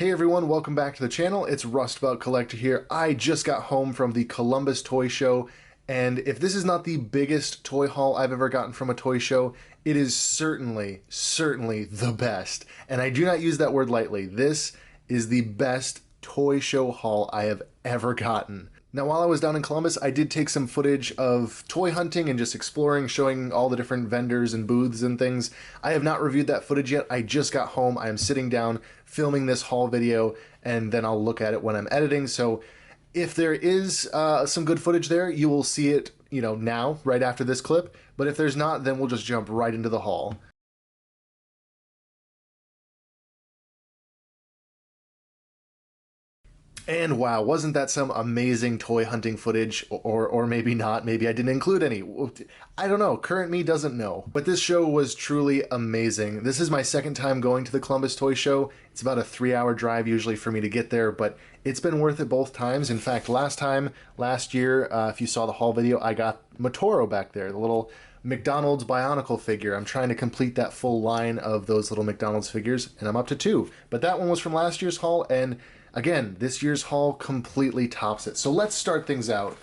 Hey everyone, welcome back to the channel. It's Rustabout Collector here. I just got home from the Columbus Toy Show, and if this is not the biggest toy haul I've ever gotten from a toy show, it is certainly the best. And I do not use that word lightly. This is the best toy show haul I have ever gotten. Now, while I was down in Columbus, I did take some footage of toy hunting and just exploring, showing all the different vendors and booths and things. I have not reviewed that footage yet. I just got home. I am sitting down filming this haul video, and then I'll look at it when I'm editing. So if there is some good footage there, you will see it, now, right after this clip. But if there's not, then we'll just jump right into the haul. And wow, wasn't that some amazing toy hunting footage? Or maybe not, maybe I didn't include any. I don't know, current me doesn't know. But this show was truly amazing. This is my second time going to the Columbus Toy Show. It's about a 3-hour drive usually for me to get there, but it's been worth it both times. In fact, last year, if you saw the haul video, I got Motoro back there, the little McDonald's Bionicle figure. I'm trying to complete that full line of those little McDonald's figures, and I'm up to 2. But that one was from last year's haul, and again, this year's haul completely tops it. So let's start things out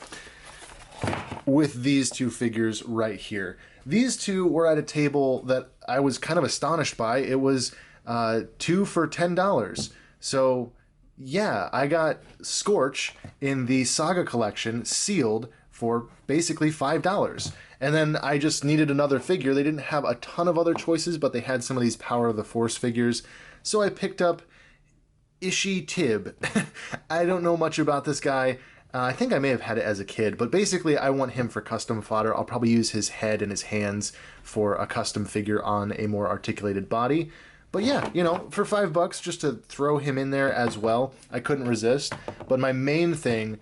with these 2 figures right here. These 2 were at a table that I was kind of astonished by. It was 2 for $10. So yeah, I got Scorch in the Saga collection sealed for basically $5. And then I just needed another figure. They didn't have a ton of other choices, but they had some of these Power of the Force figures. So I picked up Ishi Tib. I don't know much about this guy. I think I may have had it as a kid, but basically I want him for custom fodder. I'll probably use his head and his hands for a custom figure on a more articulated body. But yeah, for $5 just to throw him in there as well, I couldn't resist. But my main thing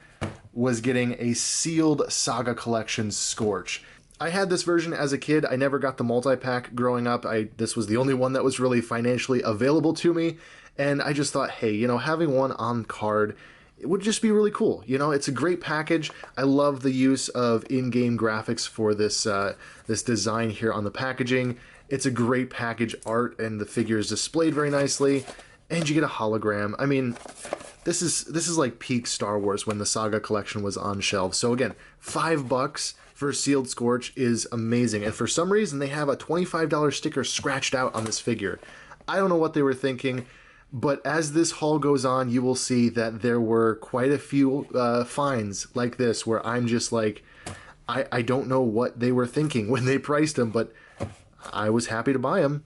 was getting a sealed Saga Collection Scorch. I had this version as a kid. I never got the multi-pack growing up. This was the only one that was really financially available to me. And I just thought, hey, having one on card, it would just be really cool. It's a great package. I love the use of in-game graphics for this this design here on the packaging. It's a great package art, and the figure is displayed very nicely. And you get a hologram. I mean, this is like peak Star Wars when the Saga collection was on shelves. So again, $5 for sealed Scorch is amazing. And for some reason, they have a $25 sticker scratched out on this figure. I don't know what they were thinking. But as this haul goes on, you will see that there were quite a few finds like this where I'm just like, I don't know what they were thinking when they priced them, but I was happy to buy them.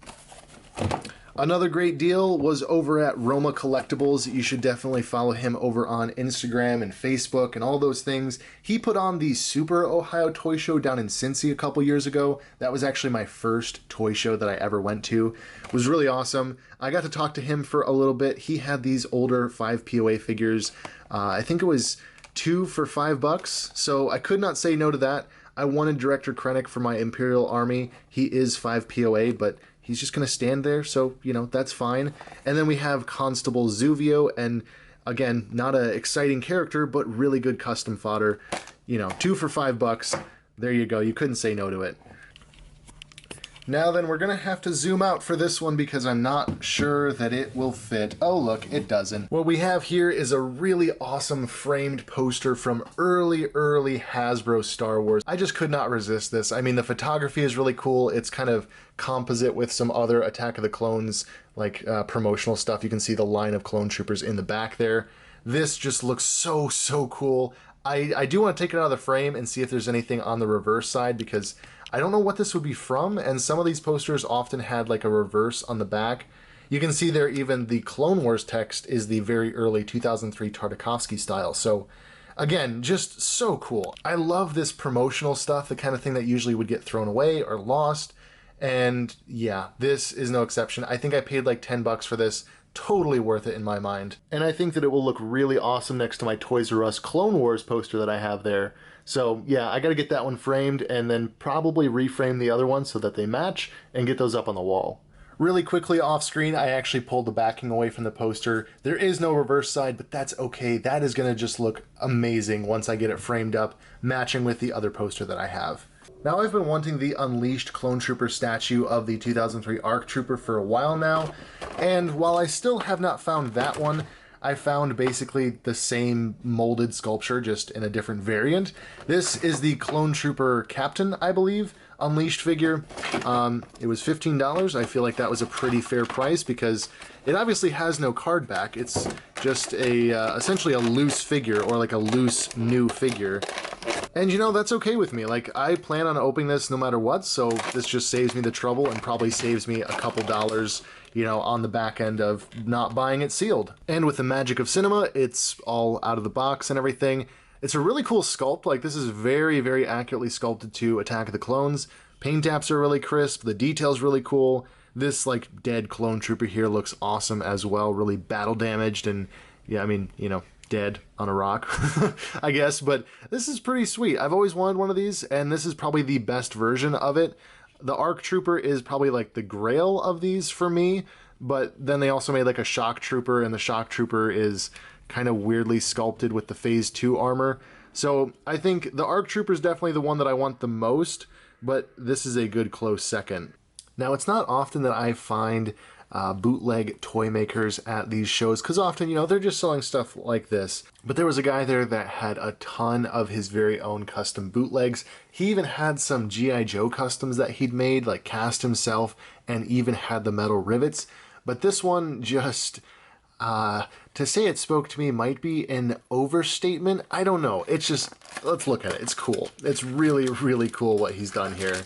Another great deal was over at Roma Collectibles. You should definitely follow him over on Instagram and Facebook and all those things. He put on the Super Ohio Toy Show down in Cincy a couple years ago. That was actually my first toy show that I ever went to. It was really awesome. I got to talk to him for a little bit. He had these older 5 POA figures. I think it was 2 for $5, so I could not say no to that. I wanted Director Krennic for my Imperial Army. He is 5 POA, but he's just going to stand there, so, that's fine. And then we have Constable Zuvio, and again, not an exciting character, but really good custom fodder. 2 for $5. There you go. You couldn't say no to it. Now then, we're going to have to zoom out for this one because I'm not sure that it will fit. Oh, look, it doesn't. What we have here is a really awesome framed poster from early Hasbro Star Wars. I just could not resist this. I mean, the photography is really cool. It's kind of composite with some other Attack of the Clones, like promotional stuff. You can see the line of clone troopers in the back there. This just looks so cool. I do want to take it out of the frame and see if there's anything on the reverse side because I don't know what this would be from, and some of these posters often had like a reverse on the back. You can see there even the Clone Wars text is the very early 2003 Tartakovsky style. So again, just so cool. I love this promotional stuff, the kind of thing that usually would get thrown away or lost. And yeah, this is no exception. I think I paid like $10 for this. Totally worth it in my mind. And I think that it will look really awesome next to my Toys R Us Clone Wars poster that I have there. So yeah, I gotta get that one framed and then probably reframe the other one so that they match and get those up on the wall. Really quickly off screen, I actually pulled the backing away from the poster. There is no reverse side, but that's okay. That is gonna just look amazing once I get it framed up, matching with the other poster that I have. Now, I've been wanting the Unleashed Clone Trooper statue of the 2003 ARC Trooper for a while now, and while I still have not found that one, I found basically the same molded sculpture, just in a different variant. This is the Clone Trooper Captain, I believe, Unleashed figure. It was $15. I feel like that was a pretty fair price because it obviously has no card back. It's just essentially a loose figure, or like a loose new figure. And you know, that's okay with me. Like, I plan on opening this no matter what, so this just saves me the trouble and probably saves me a couple dollars, you know, on the back end of not buying it sealed. And with the magic of cinema, it's all out of the box and everything. It's a really cool sculpt. Like, this is very, very accurately sculpted to Attack of the Clones. Paint apps are really crisp, the detail's really cool. This, like, dead clone trooper here looks awesome as well, really battle damaged and, yeah, I mean, you know, dead on a rock, I guess, but this is pretty sweet. I've always wanted one of these, and this is probably the best version of it. The ARC Trooper is probably like the grail of these for me, but then they also made like a Shock Trooper, and the Shock Trooper is kind of weirdly sculpted with the Phase 2 armor. So I think the ARC Trooper is definitely the one that I want the most, but this is a good close second. Now, it's not often that I find bootleg toy makers at these shows, because often, you know, they're just selling stuff like this. But there was a guy there that had a ton of his very own custom bootlegs. He even had some G.I. Joe customs that he'd made, like cast himself, and even had the metal rivets. But this one just, to say it spoke to me might be an overstatement. I don't know. It's just, let's look at it. It's cool. It's really, really cool what he's done here.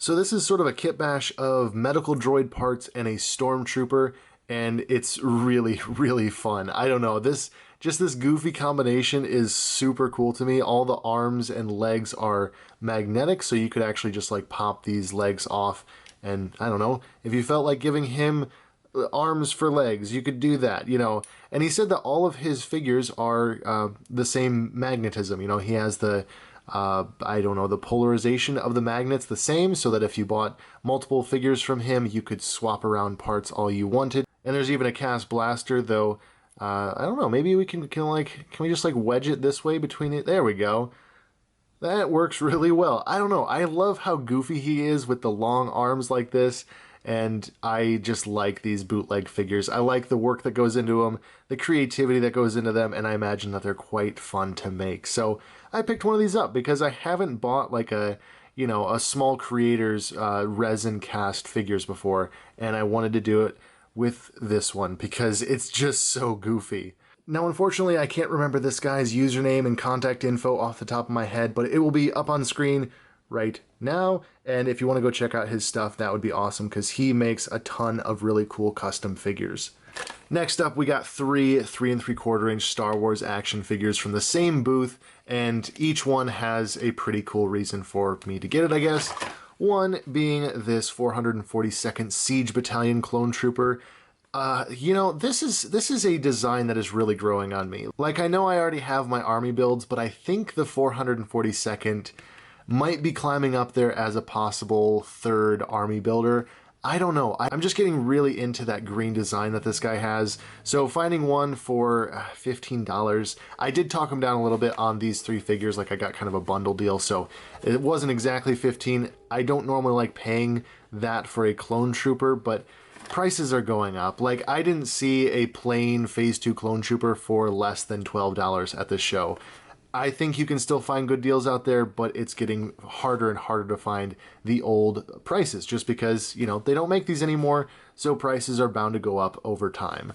So this is sort of a kit bash of medical droid parts and a stormtrooper, and it's really, really fun. I don't know, just this goofy combination is super cool to me. All the arms and legs are magnetic, so you could actually just like pop these legs off, and I don't know, if you felt like giving him arms for legs, you could do that, you know. And he said that all of his figures are the same magnetism. You know, he has the I don't know, the polarization of the magnets the same, so that if you bought multiple figures from him, you could swap around parts all you wanted. And there's even a cast blaster, though, I don't know, maybe we can we just like wedge it this way between it? There we go. That works really well. I don't know, I love how goofy he is with the long arms like this, and I just like these bootleg figures. I like the work that goes into them, the creativity that goes into them, and I imagine that they're quite fun to make. So I picked one of these up because I haven't bought like a, you know, a small creator's resin cast figures before, and I wanted to do it with this one because it's just so goofy. Now, unfortunately, I can't remember this guy's username and contact info off the top of my head, but it will be up on screen right now, and if you want to go check out his stuff, that would be awesome because he makes a ton of really cool custom figures. Next up, we got three 3 3/4 inch Star Wars action figures from the same booth, and each one has a pretty cool reason for me to get it, I guess. One being this 442nd Siege Battalion Clone Trooper. You know, this is a design that is really growing on me. Like, I know I already have my army builds, but I think the 442nd might be climbing up there as a possible third army builder. I don't know. I'm just getting really into that green design that this guy has. So finding one for $15, I did talk him down a little bit on these three figures. Like, I got kind of a bundle deal, so it wasn't exactly $15. I don't normally like paying that for a clone trooper, but prices are going up. Like, I didn't see a plain Phase 2 clone trooper for less than $12 at this show. I think you can still find good deals out there, but it's getting harder and harder to find the old prices just because, you know, they don't make these anymore, so prices are bound to go up over time.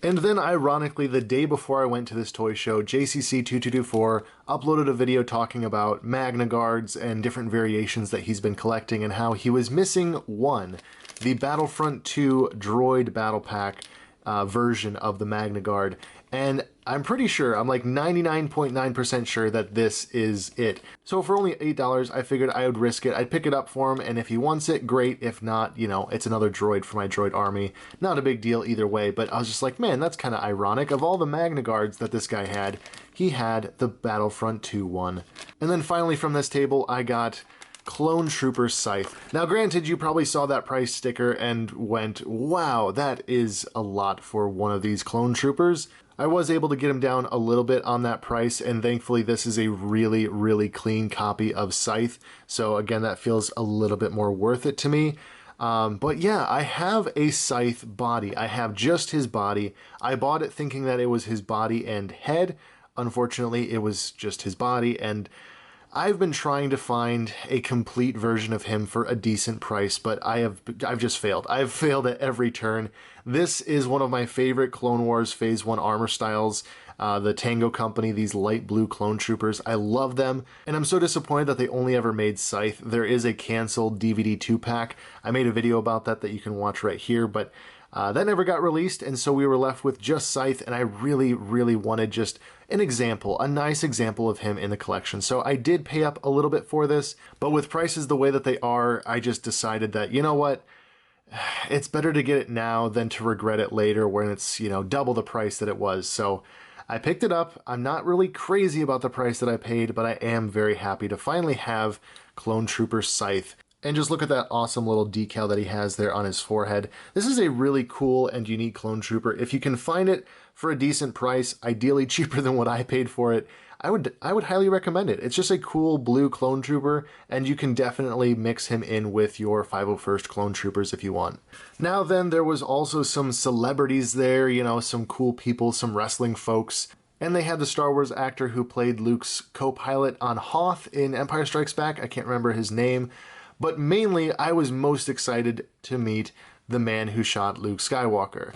And then, ironically, the day before I went to this toy show, JCC2224 uploaded a video talking about Magna Guards and different variations that he's been collecting and how he was missing one, the Battlefront 2 Droid Battle Pack version of the Magna Guard. And I'm pretty sure, I'm like 99.9% sure that this is it. So for only $8, I figured I would risk it. I'd pick it up for him, and if he wants it, great. If not, you know, it's another droid for my droid army. Not a big deal either way, but I was just like, man, that's kind of ironic. Of all the Magna Guards that this guy had, he had the Battlefront 2 one. And then finally from this table, I got Clone Trooper Scythe. Now granted, you probably saw that price sticker and went, wow, that is a lot for one of these Clone Troopers. I was able to get him down a little bit on that price, and thankfully this is a really, really clean copy of Scythe. So again, that feels a little bit more worth it to me. But yeah, I have a Scythe body. I have just his body. I bought it thinking that it was his body and head. Unfortunately, it was just his body, and I've been trying to find a complete version of him for a decent price, but I've just failed. I've failed at every turn. This is one of my favorite Clone Wars Phase 1 armor styles. The Tango Company, these light blue clone troopers. I love them, and I'm so disappointed that they only ever made Scythe. There is a canceled DVD 2-pack. I made a video about that you can watch right here, but that never got released, and so we were left with just Scythe, and I really, really wanted just an example, a nice example of him in the collection. So I did pay up a little bit for this, but with prices the way that they are, I just decided that, you know what? It's better to get it now than to regret it later when it's, you know, double the price that it was. So I picked it up. I'm not really crazy about the price that I paid, but I am very happy to finally have Clone Trooper Scythe. And just look at that awesome little decal that he has there on his forehead. This is a really cool and unique Clone Trooper. If you can find it for a decent price, ideally cheaper than what I paid for it, I would highly recommend it. It's just a cool blue Clone Trooper, and you can definitely mix him in with your 501st Clone Troopers if you want. Now then, there was also some celebrities there, you know, some cool people, some wrestling folks. And they had the Star Wars actor who played Luke's co-pilot on Hoth in Empire Strikes Back. I can't remember his name. But mainly, I was most excited to meet the man who shot Luke Skywalker.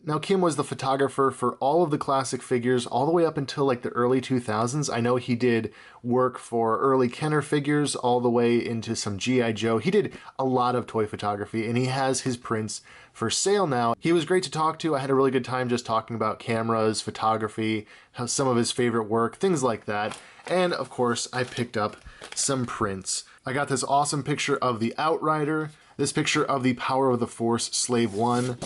Now, Kim was the photographer for all of the classic figures all the way up until like the early 2000s. I know he did work for early Kenner figures all the way into some G.I. Joe. He did a lot of toy photography, and he has his prints for sale now. He was great to talk to. I had a really good time just talking about cameras, photography, some of his favorite work, things like that. And of course, I picked up some prints. I got this awesome picture of the Outrider, this picture of the Power of the Force Slave 1,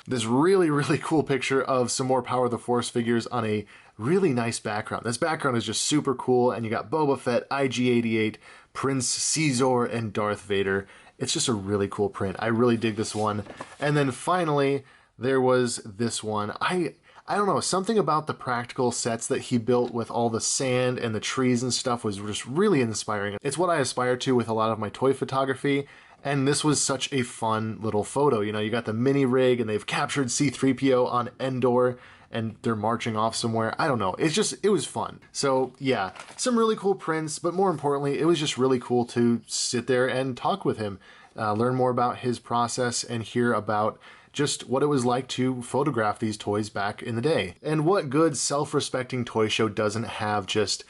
this really, really cool picture of some more Power of the Force figures on a really nice background. This background is just super cool, and you got Boba Fett, IG-88, Prince Caesar, and Darth Vader. It's just a really cool print. I really dig this one. And then finally, there was this one. I don't know, something about the practical sets that he built with all the sand and the trees and stuff was just really inspiring. It's what I aspire to with a lot of my toy photography, and this was such a fun little photo. You know, you got the mini rig, and they've captured C-3PO on Endor, and they're marching off somewhere. I don't know. It was fun. So yeah, some really cool prints, but more importantly, it was just really cool to sit there and talk with him, learn more about his process, and hear about just what it was like to photograph these toys back in the day. And what good self-respecting toy show doesn't have just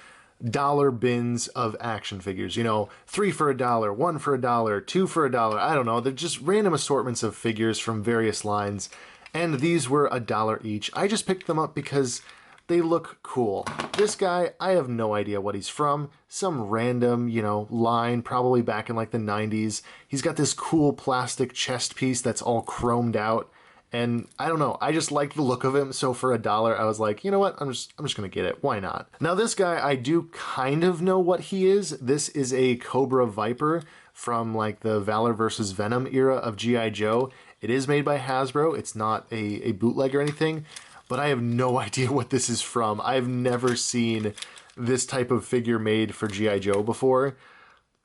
dollar bins of action figures? You know, 3 for $1, 1 for $1, 2 for $1. I don't know. They're just random assortments of figures from various lines. And these were $1 each. I just picked them up because they look cool. This guy, I have no idea what he's from. Some random, you know, line, probably back in like the 90s. He's got this cool plastic chest piece that's all chromed out. And I don't know, I just like the look of him. So for $1, I was like, you know what? I'm just gonna get it. Why not? Now this guy, I do kind of know what he is. This is a Cobra Viper from like the Valor vs. Venom era of G.I. Joe. It is made by Hasbro. It's not a bootleg or anything, but I have no idea what this is from. I've never seen this type of figure made for G.I. Joe before.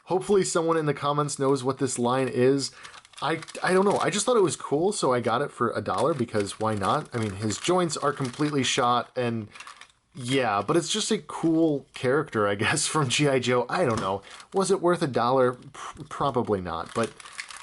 Hopefully someone in the comments knows what this line is. I don't know. I just thought it was cool, so I got it for $1 because why not? I mean, his joints are completely shot, and yeah, but it's just a cool character, I guess, from G.I. Joe. I don't know. Was it worth $1? Probably not, but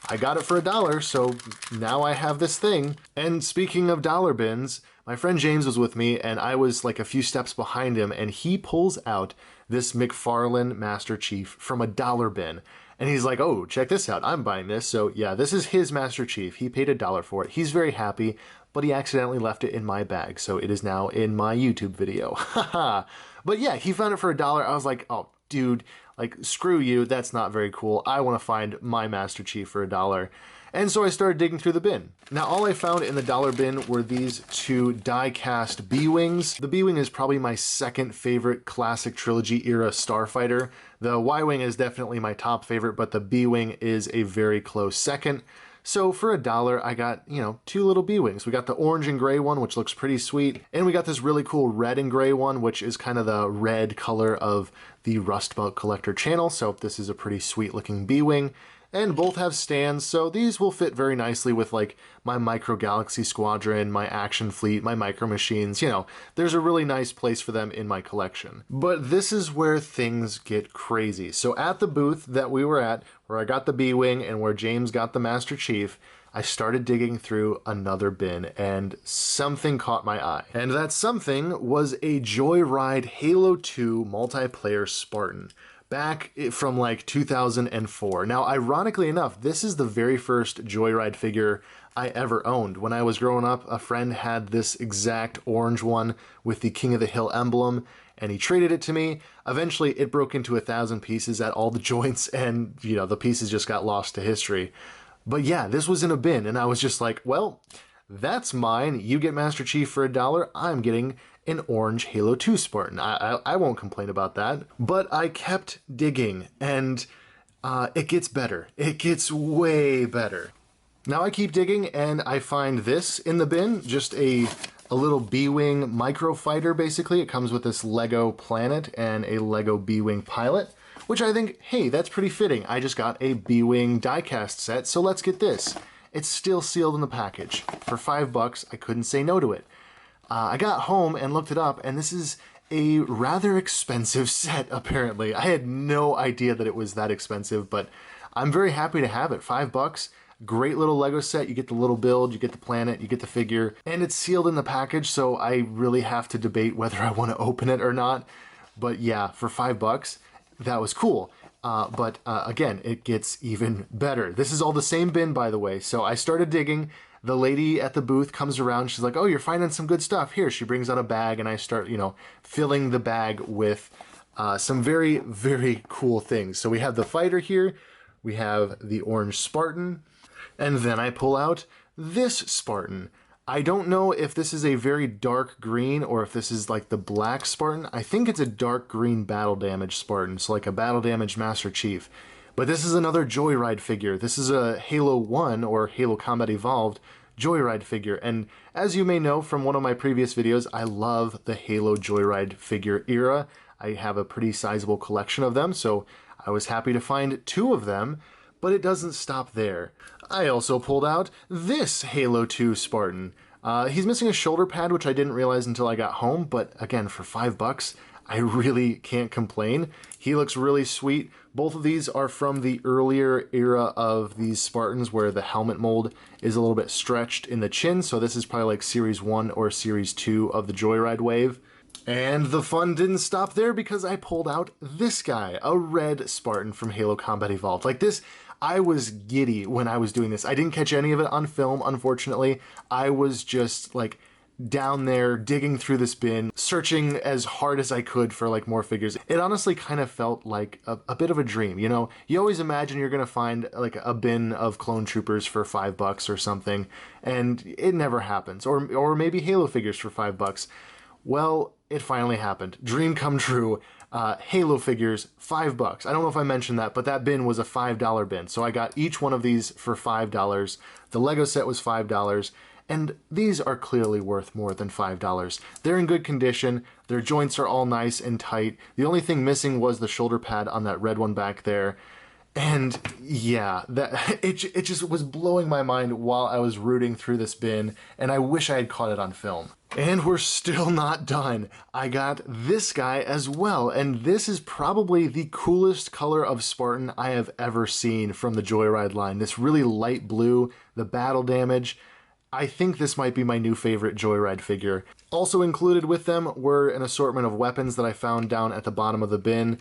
I got it for $1, so now I have this thing. And speaking of dollar bins, my friend James was with me, and I was like a few steps behind him, and he pulls out this McFarlane Master Chief from a dollar bin. And he's like, oh, check this out. I'm buying this. So yeah, this is his Master Chief. He paid $1 for it. He's very happy, but he accidentally left it in my bag. So it is now in my YouTube video. Haha. But yeah, he found it for $1. I was like, oh, dude, like, screw you. That's not very cool. I want to find my Master Chief for $1. And so I started digging through the bin. Now all I found in the dollar bin were these two die-cast B-Wings. The B-Wing is probably my second favorite classic trilogy era starfighter. The Y-Wing is definitely my top favorite, but the B-Wing is a very close second. So for $1, I got, you know, two little B-Wings. We got the orange and gray one, which looks pretty sweet. And we got this really cool red and gray one, which is kind of the red color of the Rust Belt Collector channel. So this is a pretty sweet looking B-Wing. And both have stands, so these will fit very nicely with like my Micro Galaxy Squadron, my Action Fleet, my Micro Machines, you know, there's a really nice place for them in my collection. But this is where things get crazy. So at the booth that we were at, where I got the B-Wing and where James got the Master Chief, I started digging through another bin and something caught my eye. And that something was a Joyride Halo 2 multiplayer Spartan. Back from like 2004. Now, ironically enough, this is the very first Joyride figure I ever owned. When I was growing up, a friend had this exact orange one with the King of the Hill emblem, and he traded it to me. Eventually, it broke into 1,000 pieces at all the joints, and, you know, the pieces just got lost to history. But yeah, this was in a bin, and I was just like, well, that's mine. You get Master Chief for $1. I'm getting an orange Halo 2 Spartan. I won't complain about that. But I kept digging, and it gets better. It gets way better. Now I keep digging, and I find this in the bin, just a little B-Wing microfighter, basically. It comes with this Lego planet and a Lego B-Wing pilot, which I think, hey, that's pretty fitting. I just got a B-Wing diecast set, so let's get this. It's still sealed in the package. For $5, I couldn't say no to it. I got home and looked it up, and this is a rather expensive set, apparently. I had no idea that it was that expensive, but I'm very happy to have it. $5, great little Lego set. You get the little build, you get the planet, you get the figure, and it's sealed in the package, so I really have to debate whether I want to open it or not. But yeah, for $5, that was cool. But again, it gets even better. This is all the same bin, by the way. So I started digging. The lady at the booth comes around. She's like, oh, you're finding some good stuff. Here, she brings out a bag, and I start, you know, filling the bag with some very, very cool things. So we have the fighter here. We have the orange Spartan. And then I pull out this Spartan. I don't know if this is a very dark green or if this is like the black Spartan. I think it's a dark green battle damage Spartan. So like a battle damage Master Chief. But this is another Joyride figure. This is a Halo 1 or Halo Combat Evolved Joyride figure. And as you may know from one of my previous videos, I love the Halo Joyride figure era. I have a pretty sizable collection of them, so I was happy to find two of them, but it doesn't stop there. I also pulled out this Halo 2 Spartan. He's missing a shoulder pad, which I didn't realize until I got home, but again, for $5, I really can't complain. He looks really sweet. Both of these are from the earlier era of these Spartans where the helmet mold is a little bit stretched in the chin, so this is probably like Series 1 or Series 2 of the Joyride wave. And the fun didn't stop there because I pulled out this guy, a red Spartan from Halo Combat Evolved. Like this, I was giddy when I was doing this. I didn't catch any of it on film, unfortunately. I was just like down there digging through this bin, searching as hard as I could for like more figures. It honestly kind of felt like a bit of a dream, you know? You always imagine you're gonna find like a bin of clone troopers for $5 or something, and it never happens. Or maybe Halo figures for $5. Well, it finally happened. Dream come true. Halo figures, $5. I don't know if I mentioned that, but that bin was a $5 bin. So I got each one of these for $5. The Lego set was $5. And these are clearly worth more than $5. They're in good condition. Their joints are all nice and tight. The only thing missing was the shoulder pad on that red one back there. And yeah, it just was blowing my mind while I was rooting through this bin, and I wish I had caught it on film. And we're still not done. I got this guy as well, and this is probably the coolest color of Spartan I have ever seen from the Joyride line. This really light blue, the battle damage. I think this might be my new favorite Joyride figure. Also included with them were an assortment of weapons that I found down at the bottom of the bin.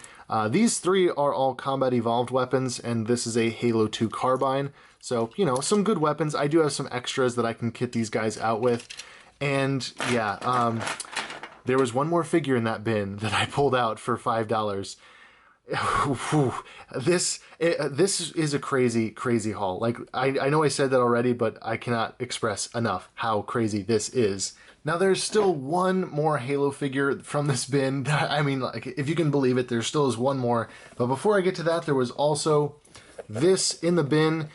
These three are all Combat Evolved weapons, and this is a Halo 2 carbine. So, you know, some good weapons. I do have some extras that I can kit these guys out with. And yeah, there was one more figure in that bin that I pulled out for $5. This is a crazy haul. Like I know I said that already, but I cannot express enough how crazy this is. Now there's still one more Halo figure from this bin. I mean, like, if you can believe it, there still is one more. But before I get to that, there was also this in the bin.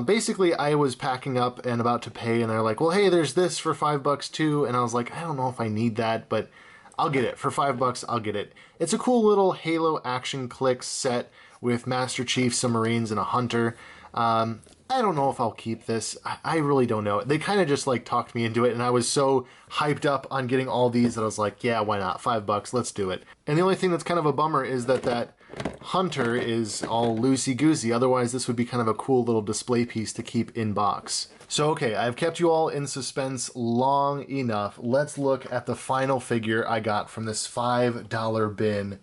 Basically, I was packing up and about to pay, and they're like, well, hey, there's this for $5 too. And I was like, I don't know if I need that, but I'll get it. For $5, I'll get it. It's a cool little Halo Action Click set with Master Chief, some Marines, and a Hunter. I don't know if I'll keep this. I really don't know. They kind of just like talked me into it, and I was so hyped up on getting all these that I was like, yeah, why not? $5, let's do it. And the only thing that's kind of a bummer is that Hunter is all loosey-goosey. Otherwise, this would be kind of a cool little display piece to keep in box. So, okay, I've kept you all in suspense long enough. Let's look at the final figure I got from this $5 bin.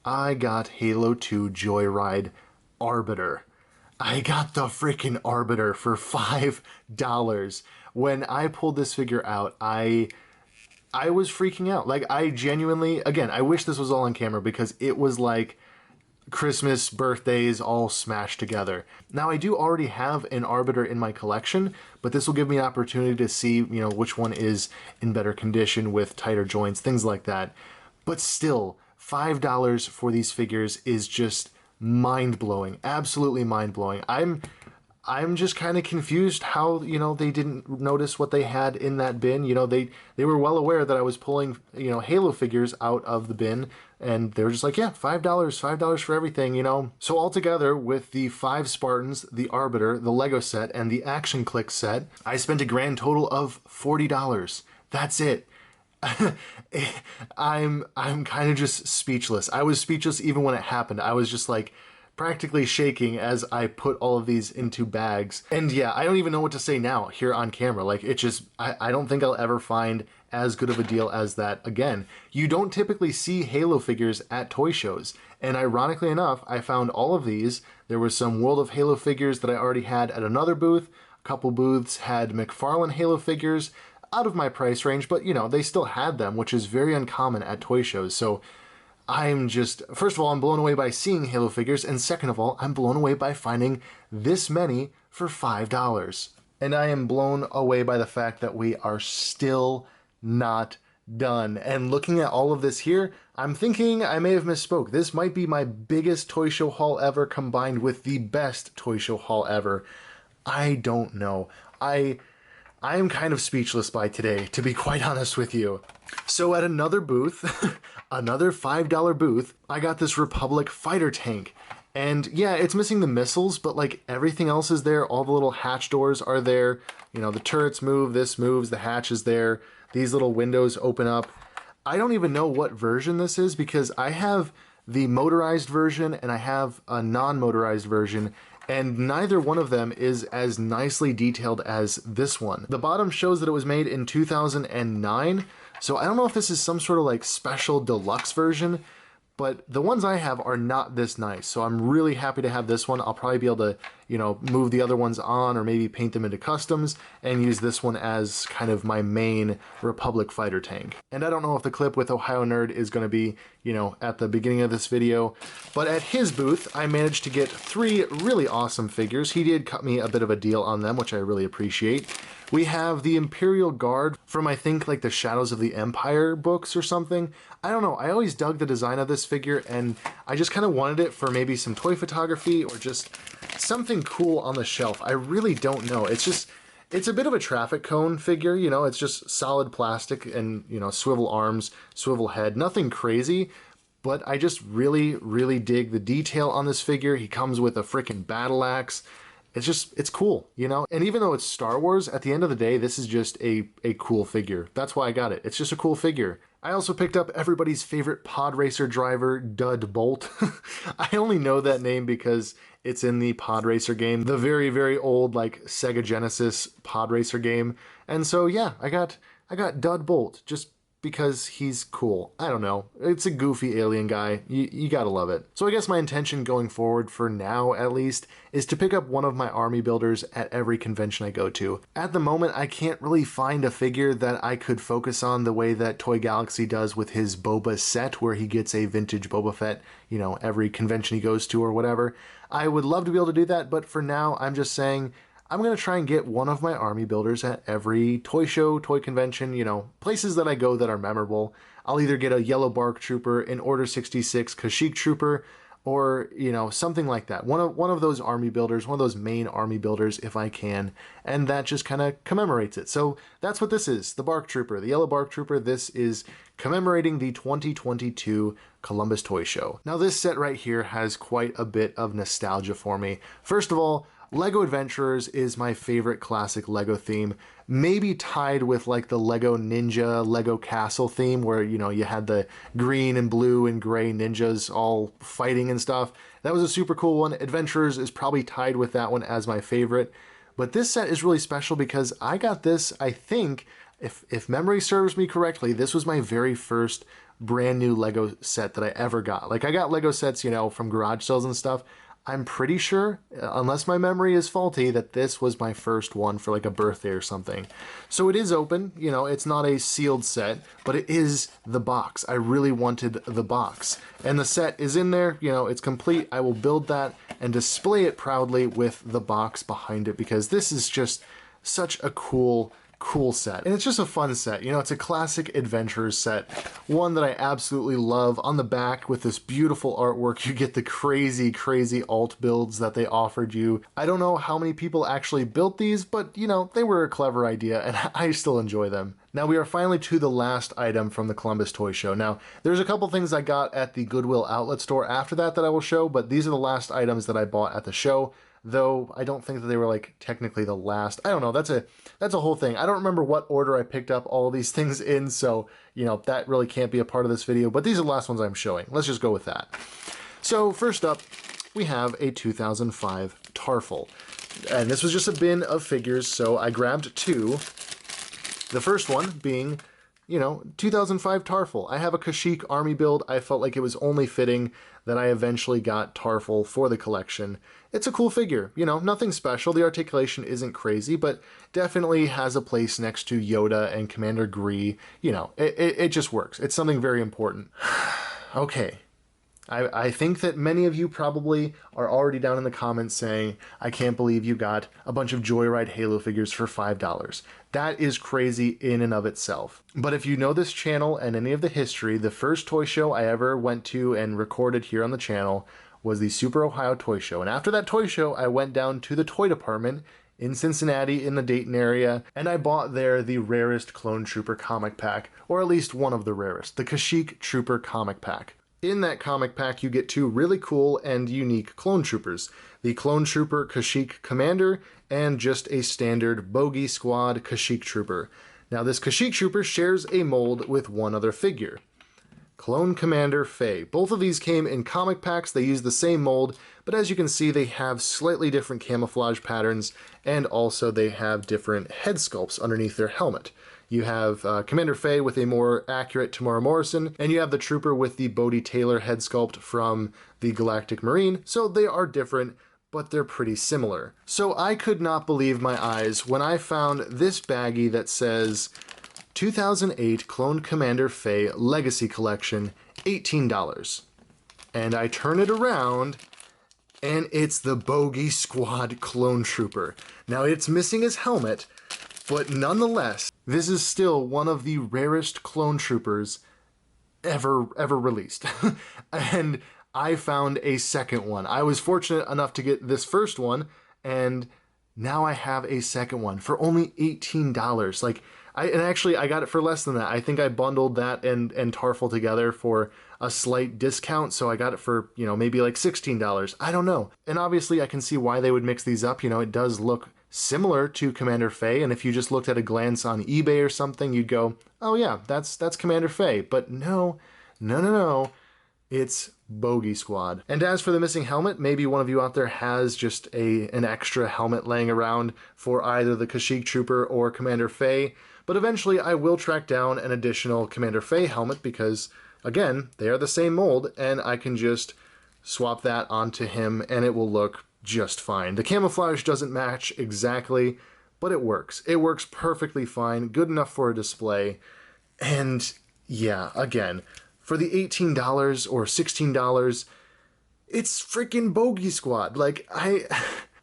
I got Halo 2 Joyride Arbiter. I got the freaking Arbiter for $5. When I pulled this figure out, I was freaking out. Like, I genuinely, again, I wish this was all on camera because it was like Christmas, birthdays, all smashed together. Now, I do already have an Arbiter in my collection, but this will give me an opportunity to see, you know, which one is in better condition with tighter joints, things like that. But still, $5 for these figures is just mind-blowing, absolutely mind-blowing. I'm just kind of confused how, you know, they didn't notice what they had in that bin. You know, they were well aware that I was pulling, you know, Halo figures out of the bin, and they were just like, yeah, $5 for everything, you know. So altogether, with the 5 Spartans, the Arbiter, the Lego set, and the Action Click set, I spent a grand total of $40. That's it. I'm kind of just speechless. I was speechless even when it happened. I was just like practically shaking as I put all of these into bags. And yeah, I don't even know what to say now here on camera. Like, it just, I don't think I'll ever find as good of a deal as that again. You don't typically see Halo figures at toy shows. And ironically enough, I found all of these. There were some World of Halo figures that I already had at another booth. A couple booths had McFarlane Halo figures, out of my price range, but you know, they still had them, which is very uncommon at toy shows. So I'm just, first of all, I'm blown away by seeing Halo figures, and second of all, I'm blown away by finding this many for $5. And I am blown away by the fact that we are still not done. And looking at all of this here, I'm thinking I may have misspoke. This might be my biggest toy show haul ever combined with the best toy show haul ever. I don't know. I am kind of speechless by today, to be quite honest with you. So at another booth, another $5 booth, I got this Republic fighter tank. And yeah, it's missing the missiles, but like everything else is there. All the little hatch doors are there. You know, the turrets move, this moves, the hatch is there. These little windows open up. I don't even know what version this is because I have the motorized version and I have a non-motorized version, and neither one of them is as nicely detailed as this one. The bottom shows that it was made in 2009, so I don't know if this is some sort of like special deluxe version, but the ones I have are not this nice, so I'm really happy to have this one. I'll probably be able to, you know, move the other ones on or maybe paint them into customs and use this one as kind of my main Republic fighter tank. And I don't know if the clip with Ohio Nerd is going to be, you know, at the beginning of this video, but at his booth, I managed to get 3 really awesome figures. He did cut me a bit of a deal on them, which I really appreciate. We have the Imperial Guard from, I think, like the Shadows of the Empire books or something. I don't know. I always dug the design of this figure, and I just kind of wanted it for maybe some toy photography or just something cool on the shelf. I really don't know. It's just, it's a bit of a traffic cone figure, you know. It's just solid plastic and, you know, swivel arms, swivel head. Nothing crazy, but I just really dig the detail on this figure. He comes with a freaking battle axe. It's just, it's cool, you know? And even though it's Star Wars, at the end of the day, this is just a cool figure. That's why I got it. It's just a cool figure. I also picked up everybody's favorite pod racer driver, Dud Bolt. I only know that name because it's in the pod racer game, the very old like Sega Genesis pod racer game. And so yeah, I got Dud Bolt. Just because he's cool. I don't know. It's a goofy alien guy. You gotta love it. So I guess my intention going forward, for now at least, is to pick up one of my army builders at every convention I go to. At the moment, I can't really find a figure that I could focus on the way that Toy Galaxy does with his Boba set, where he gets a vintage Boba Fett, you know, every convention he goes to or whatever. I would love to be able to do that, but for now, I'm just saying, I'm going to try and get one of my army builders at every toy show, toy convention, you know, places that I go that are memorable. I'll either get a yellow bark trooper, an Order 66 Kashyyyk trooper, or, you know, something like that. One of those army builders, one of those main army builders if I can, and that just kind of commemorates it. So that's what this is, the bark trooper, the yellow bark trooper. This is commemorating the 2022 Columbus Toy Show. Now this set right here has quite a bit of nostalgia for me. First of all, LEGO Adventurers is my favorite classic LEGO theme, maybe tied with like the LEGO Ninja, LEGO Castle theme, where, you know, you had the green and blue and gray ninjas all fighting and stuff. That was a super cool one. Adventurers is probably tied with that one as my favorite. But this set is really special because I got this, I think, if memory serves me correctly, this was my very first brand new LEGO set that I ever got. Like, I got LEGO sets, you know, from garage sales and stuff. I'm pretty sure, unless my memory is faulty, that this was my first one for like a birthday or something. So it is open, you know, it's not a sealed set, but it is the box. I really wanted the box. And the set is in there, you know, it's complete. I will build that and display it proudly with the box behind it, because this is just such a cool set. And it's just a fun set. You know, it's a classic adventurers set, one that I absolutely love. On the back with this beautiful artwork, you get the crazy alt builds that they offered you. I don't know how many people actually built these, but you know, they were a clever idea and I still enjoy them. Now we are finally to the last item from the Columbus Toy Show. Now, there's a couple things I got at the Goodwill outlet store after that I will show, but these are the last items that I bought at the show. Though I don't think that they were like technically the last. I don't know, that's a whole thing. I don't remember what order I picked up all of these things in, so you know, that really can't be a part of this video, but these are the last ones I'm showing. Let's just go with that. So first up, we have a 2005 Tarful. And this was just a bin of figures, so I grabbed two. The first one being, you know, 2005 Tarful. I have a Kashyyyk army build. I felt like it was only fitting that I eventually got Tarful for the collection. It's a cool figure, you know, nothing special. The articulation isn't crazy, but definitely has a place next to Yoda and Commander Gree. You know, it just works. It's something very important. Okay. I think that many of you probably are already down in the comments saying, I can't believe you got a bunch of Joyride Halo figures for $5. That is crazy in and of itself. But if you know this channel and any of the history, the first toy show I ever went to and recorded here on the channel was the Super Ohio Toy Show. And after that toy show, I went down to the toy department in Cincinnati in the Dayton area, and I bought there the rarest Clone Trooper comic pack, or at least one of the rarest, the Kashyyyk Trooper comic pack. In that comic pack, you get two really cool and unique clone troopers, the Clone Trooper Kashyyyk Commander and just a standard Bogey Squad Kashyyyk Trooper. Now this Kashyyyk Trooper shares a mold with one other figure, Clone Commander Faye. Both of these came in comic packs. They use the same mold, but as you can see, they have slightly different camouflage patterns, and also they have different head sculpts underneath their helmet. You have Commander Faye with a more accurate Tamora Morrison, and you have the Trooper with the Bodhi Taylor head sculpt from the Galactic Marine. So they are different, but they're pretty similar. So I could not believe my eyes when I found this baggie that says 2008 Clone Commander Faye Legacy Collection, $18. And I turn it around, and it's the Bogey Squad Clone Trooper. Now it's missing his helmet, but nonetheless, this is still one of the rarest clone troopers ever released. And I found a second one. I was fortunate enough to get this first one, and now I have a second one for only $18. Like, actually I got it for less than that. I think I bundled that and Tarful together for a slight discount, so I got it for, you know, maybe like $16. I don't know. And obviously I can see why they would mix these up. You know, it does look similar to Commander Faye, and if you just looked at a glance on eBay or something, you'd go, oh yeah, that's Commander Faye. But no, it's Bogey Squad. And as for the missing helmet, maybe one of you out there has just an extra helmet laying around for either the Kashyyyk Trooper or Commander Fey, but eventually I will track down an additional Commander Fey helmet because, again, they are the same mold, and I can just swap that onto him and it will look just fine. The camouflage doesn't match exactly, but it works. It works perfectly fine, good enough for a display, and yeah, again, for the $18 or $16, it's freaking Bogey Squad. Like, I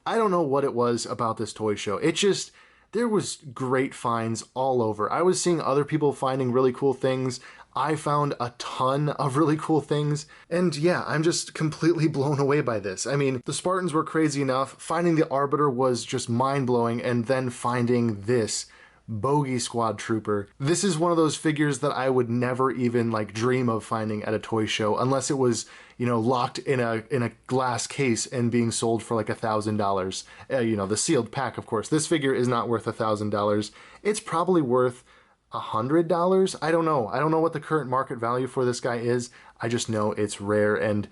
don't know what it was about this toy show. It just, there was great finds all over. I was seeing other people finding really cool things. I found a ton of really cool things. And yeah, I'm just completely blown away by this. I mean, the Spartans were crazy enough. Finding the Arbiter was just mind-blowing. And then finding this Bogey Squad Trooper. This is one of those figures that I would never even like dream of finding at a toy show unless it was, you know, locked in a glass case and being sold for like $1,000. You know, the sealed pack, of course. This figure is not worth $1,000. It's probably worth $100. I don't know. I don't know what the current market value for this guy is. I just know it's rare, and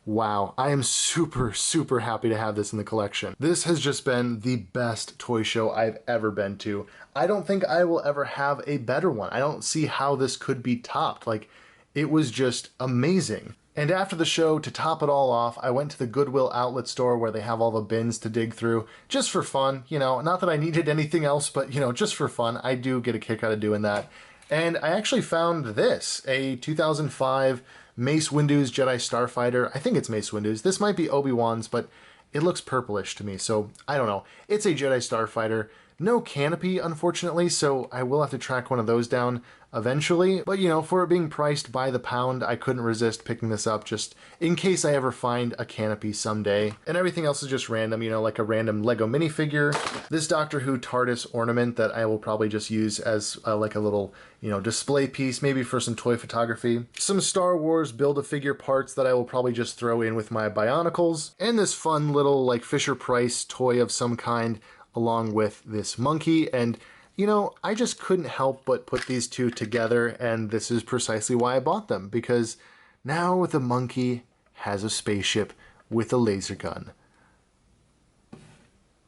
wow, I am super, super happy to have this in the collection. This has just been the best toy show I've ever been to. I don't think I will ever have a better one. I don't see how this could be topped. Like, it was just amazing. And after the show, to top it all off, I went to the Goodwill outlet store where they have all the bins to dig through, just for fun, you know, not that I needed anything else, but, you know, just for fun. I do get a kick out of doing that. And I actually found this, a 2005 Mace Windu's Jedi Starfighter. I think it's Mace Windu's. This might be Obi-Wan's, but it looks purplish to me, so I don't know. It's a Jedi Starfighter. No canopy, unfortunately, so I will have to track one of those down eventually. But, you know, for it being priced by the pound, I couldn't resist picking this up just in case I ever find a canopy someday. And everything else is just random, you know, like a random Lego minifigure. This Doctor Who TARDIS ornament that I will probably just use as like a little, you know, display piece, maybe for some toy photography. Some Star Wars Build-A-Figure parts that I will probably just throw in with my Bionicles. And this fun little, like, Fisher-Price toy of some kind, along with this monkey. And, you know, I just couldn't help but put these two together, and this is precisely why I bought them, because now the monkey has a spaceship with a laser gun.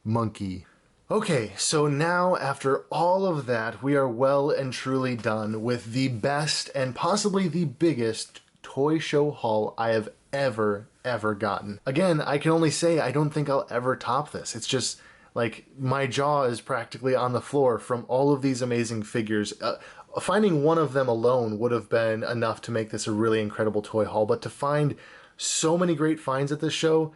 Monkey. Okay, so now after all of that, we are well and truly done with the best and possibly the biggest toy show haul I have ever gotten. Again, I can only say I don't think I'll ever top this. It's just, like, my jaw is practically on the floor from all of these amazing figures. Finding one of them alone would have been enough to make this a really incredible toy haul, but to find so many great finds at this show,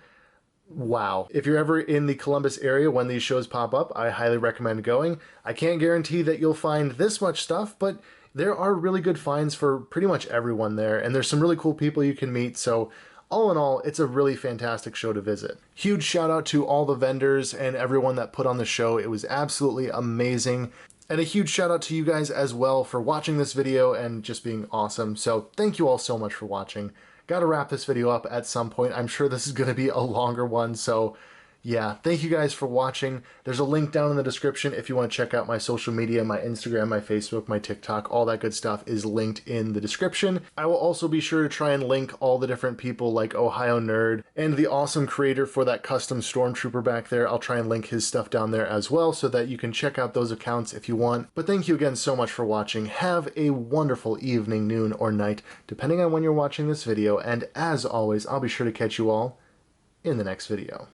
wow. If you're ever in the Columbus area when these shows pop up, I highly recommend going. I can't guarantee that you'll find this much stuff, but there are really good finds for pretty much everyone there, and there's some really cool people you can meet, so all in all, it's a really fantastic show to visit. Huge shout out to all the vendors and everyone that put on the show. It was absolutely amazing. And a huge shout out to you guys as well for watching this video and just being awesome. So thank you all so much for watching. Gotta wrap this video up at some point. I'm sure this is gonna be a longer one, so yeah, thank you guys for watching. There's a link down in the description if you want to check out my social media, my Instagram, my Facebook, my TikTok, all that good stuff is linked in the description. I will also be sure to try and link all the different people like Ohio Nerd and the awesome creator for that custom Stormtrooper back there. I'll try and link his stuff down there as well so that you can check out those accounts if you want. But thank you again so much for watching. Have a wonderful evening, noon, or night, depending on when you're watching this video. And as always, I'll be sure to catch you all in the next video.